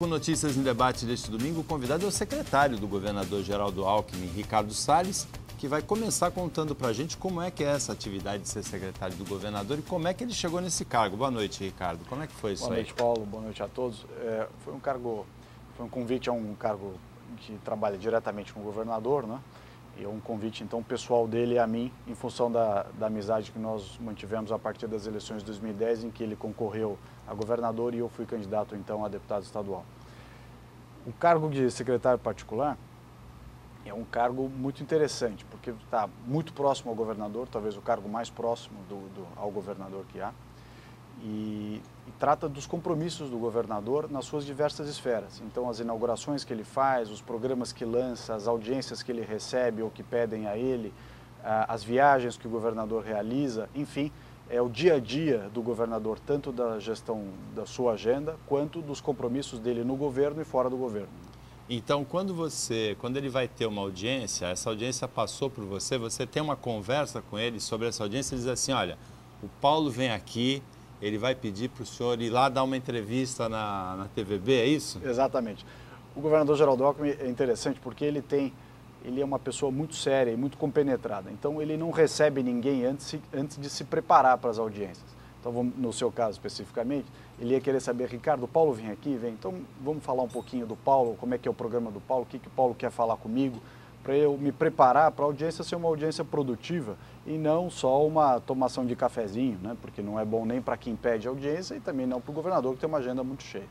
Com Notícias em Debate deste domingo, o convidado é o secretário do governador Geraldo Alckmin, Ricardo Salles, que vai começar contando para a gente como é que é essa atividade de ser secretário do governador e como é que ele chegou nesse cargo. Boa noite, Ricardo. Como é que foi isso aí? Boa noite, Paulo. Boa noite a todos. Foi um convite a um cargo que trabalha diretamente com o governador, né? E um convite, então, pessoal dele a mim, em função da amizade que nós mantivemos a partir das eleições de 2010, em que ele concorreu a governador e eu fui candidato, então, a deputado estadual. O cargo de secretário particular é um cargo muito interessante, porque está muito próximo ao governador, talvez o cargo mais próximo ao governador que há, e trata dos compromissos do governador nas suas diversas esferas. Então, as inaugurações que ele faz, os programas que lança, as audiências que ele recebe ou que pedem a ele, as viagens que o governador realiza, enfim, é o dia a dia do governador, tanto da gestão da sua agenda, quanto dos compromissos dele no governo e fora do governo. Então, quando ele vai ter uma audiência, essa audiência passou por você, você tem uma conversa com ele sobre essa audiência e diz assim, olha, o Paulo vem aqui, ele vai pedir para o senhor ir lá dar uma entrevista na TVB, é isso? Exatamente. O governador Geraldo Alckmin é interessante porque ele é uma pessoa muito séria e muito compenetrada. Então, ele não recebe ninguém antes de se preparar para as audiências. Então, no seu caso especificamente, ele ia querer saber, Ricardo, o Paulo vem aqui? Vem. Então, vamos falar um pouquinho do Paulo, como é que é o programa do Paulo, o que o Paulo quer falar comigo, para eu me preparar para a audiência ser uma audiência produtiva e não só uma tomação de cafezinho, né? Porque não é bom nem para quem pede audiência e também não para o governador, que tem uma agenda muito cheia.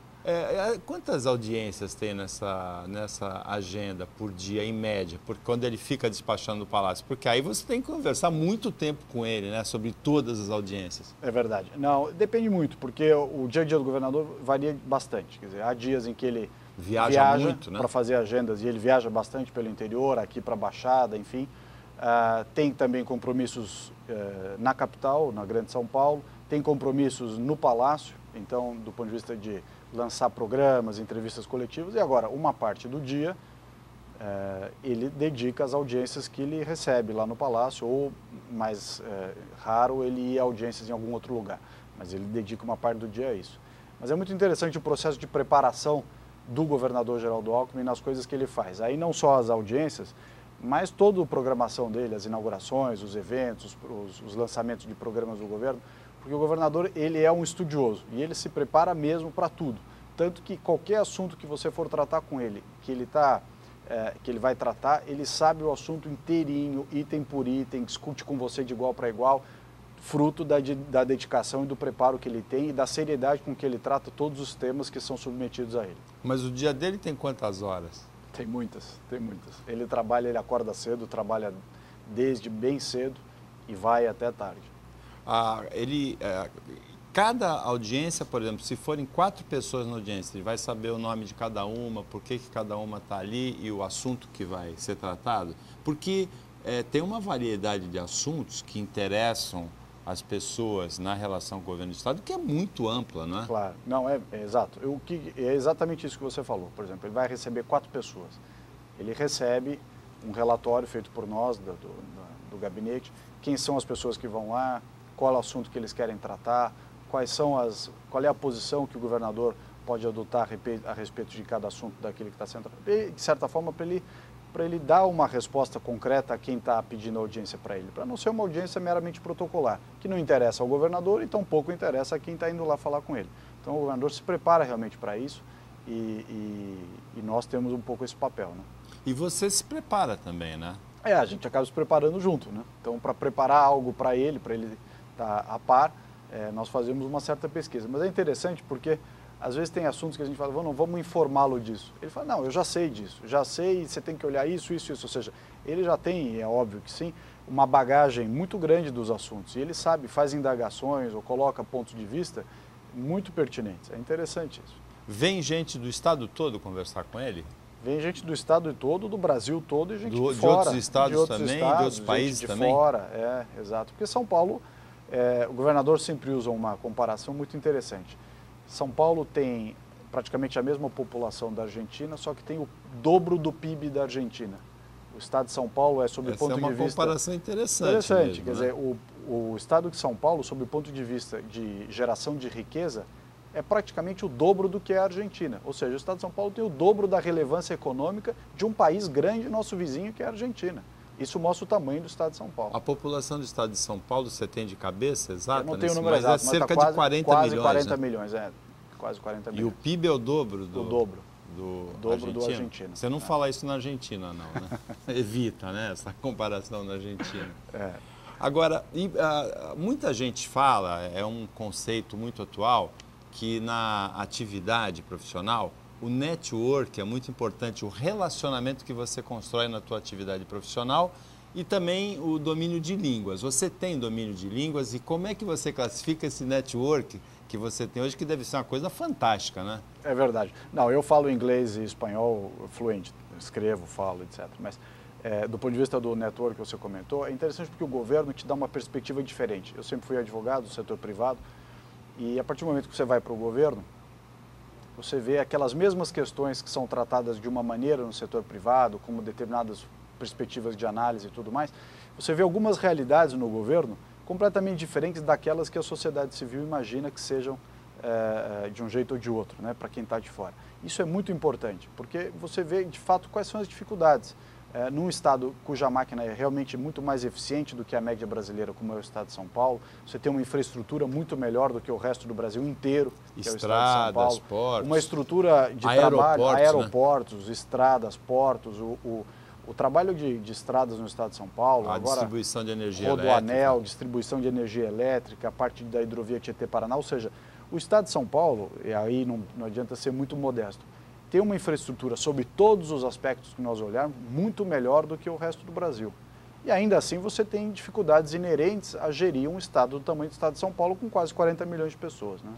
Quantas audiências tem nessa agenda por dia, em média, quando ele fica despachando no Palácio? Porque aí você tem que conversar muito tempo com ele, né, sobre todas as audiências. É verdade. Não, depende muito, porque o dia a dia do governador varia bastante. Quer dizer, há dias em que ele viaja muito, né, para fazer agendas e ele viaja bastante pelo interior, aqui para a Baixada, enfim. Tem também compromissos na capital, na Grande São Paulo, tem compromissos no Palácio, então, do ponto de vista de lançar programas, entrevistas coletivas, e agora, uma parte do dia, ele dedica às audiências que ele recebe lá no Palácio, ou, mais raro, ele ir a audiências em algum outro lugar, mas ele dedica uma parte do dia a isso. Mas é muito interessante o processo de preparação do governador Geraldo Alckmin nas coisas que ele faz. Aí não só as audiências, mas toda a programação dele, as inaugurações, os eventos, os lançamentos de programas do governo, porque o governador, ele é um estudioso e ele se prepara mesmo para tudo. Tanto que qualquer assunto que você for tratar com ele, que ele vai tratar, ele sabe o assunto inteirinho, item por item, discute com você de igual para igual, fruto da dedicação e do preparo que ele tem e da seriedade com que ele trata todos os temas que são submetidos a ele. Mas o dia dele tem quantas horas? Tem muitas, tem muitas. Ele acorda cedo, trabalha desde bem cedo e vai até tarde. Cada audiência, por exemplo, se forem 4 pessoas na audiência, ele vai saber o nome de cada uma, por que cada uma está ali e o assunto que vai ser tratado? Porque tem uma variedade de assuntos que interessam as pessoas na relação com o governo do Estado que é muito ampla, não é? Claro, não, é exato. É exatamente isso que você falou. Por exemplo, ele vai receber 4 pessoas. Ele recebe um relatório feito por nós, do gabinete, quem são as pessoas que vão lá, qual é o assunto que eles querem tratar, qual é a posição que o governador pode adotar a respeito de cada assunto daquele que está sendo tratado. De certa forma, para ele dar uma resposta concreta a quem está pedindo audiência para ele, para não ser uma audiência meramente protocolar, que não interessa ao governador e tampouco interessa a quem está indo lá falar com ele. Então, o governador se prepara realmente para isso e nós temos um pouco esse papel, né? E você se prepara também, né? A gente acaba se preparando junto, né? Então, para preparar algo para ele estar a par, nós fazemos uma certa pesquisa. Mas é interessante porque, às vezes, tem assuntos que a gente fala, vamos informá-lo disso. Ele fala, não, eu já sei disso, já sei, você tem que olhar isso. Ou seja, ele já tem, é óbvio que sim, uma bagagem muito grande dos assuntos. E ele sabe, faz indagações ou coloca pontos de vista muito pertinentes. É interessante isso. Vem gente do estado todo conversar com ele? Vem gente do estado todo, do Brasil todo e gente de fora. De outros estados também, de outros países também? De fora, exato. Porque São Paulo, o governador sempre usa uma comparação muito interessante. São Paulo tem praticamente a mesma população da Argentina, só que tem o dobro do PIB da Argentina. O estado de São Paulo é, sob o ponto de vista... Essa é uma comparação interessante mesmo, quer dizer, o estado de São Paulo, sob o ponto de vista de geração de riqueza, é praticamente o dobro do que é a Argentina. Ou seja, o Estado de São Paulo tem o dobro da relevância econômica de um país grande, nosso vizinho, que é a Argentina. Isso mostra o tamanho do Estado de São Paulo. A população do Estado de São Paulo, você tem de cabeça exata? Eu não tenho o número exato, mas é cerca de 40 milhões. Quase 40 milhões, quase 40 milhões. E o PIB é o dobro do... O dobro. Do Argentina. Você não fala isso na Argentina, não, né? Evita, né, essa comparação na Argentina. Agora, muita gente fala, é um conceito muito atual, que na atividade profissional, o network é muito importante, o relacionamento que você constrói na tua atividade profissional e também o domínio de línguas. Você tem domínio de línguas e como é que você classifica esse network que você tem hoje, que deve ser uma coisa fantástica, né? É verdade. Não, eu falo inglês e espanhol fluente, escrevo, falo, etc. Mas do ponto de vista do network que você comentou, é interessante porque o governo te dá uma perspectiva diferente. Eu sempre fui advogado do setor privado e a partir do momento que você vai para o governo, você vê aquelas mesmas questões que são tratadas de uma maneira no setor privado, como determinadas perspectivas de análise e tudo mais. Você vê algumas realidades no governo completamente diferentes daquelas que a sociedade civil imagina que sejam de um jeito ou de outro, né, para quem está de fora. Isso é muito importante, porque você vê de fato quais são as dificuldades. Num estado cuja máquina é realmente muito mais eficiente do que a média brasileira, como é o estado de São Paulo, você tem uma infraestrutura muito melhor do que o resto do Brasil inteiro, que é o estado de São Paulo. Portos, uma estrutura de trabalho, aeroportos, né? Estradas, portos, o trabalho de estradas no estado de São Paulo, a agora, distribuição de energia Rodoanel, elétrica, distribuição de energia elétrica, a parte da hidrovia Tietê-Paraná, ou seja, o estado de São Paulo, e aí não adianta ser muito modesto, tem uma infraestrutura sob todos os aspectos que nós olharmos muito melhor do que o resto do Brasil. E ainda assim você tem dificuldades inerentes a gerir um estado do tamanho do estado de São Paulo com quase 40 milhões de pessoas, né?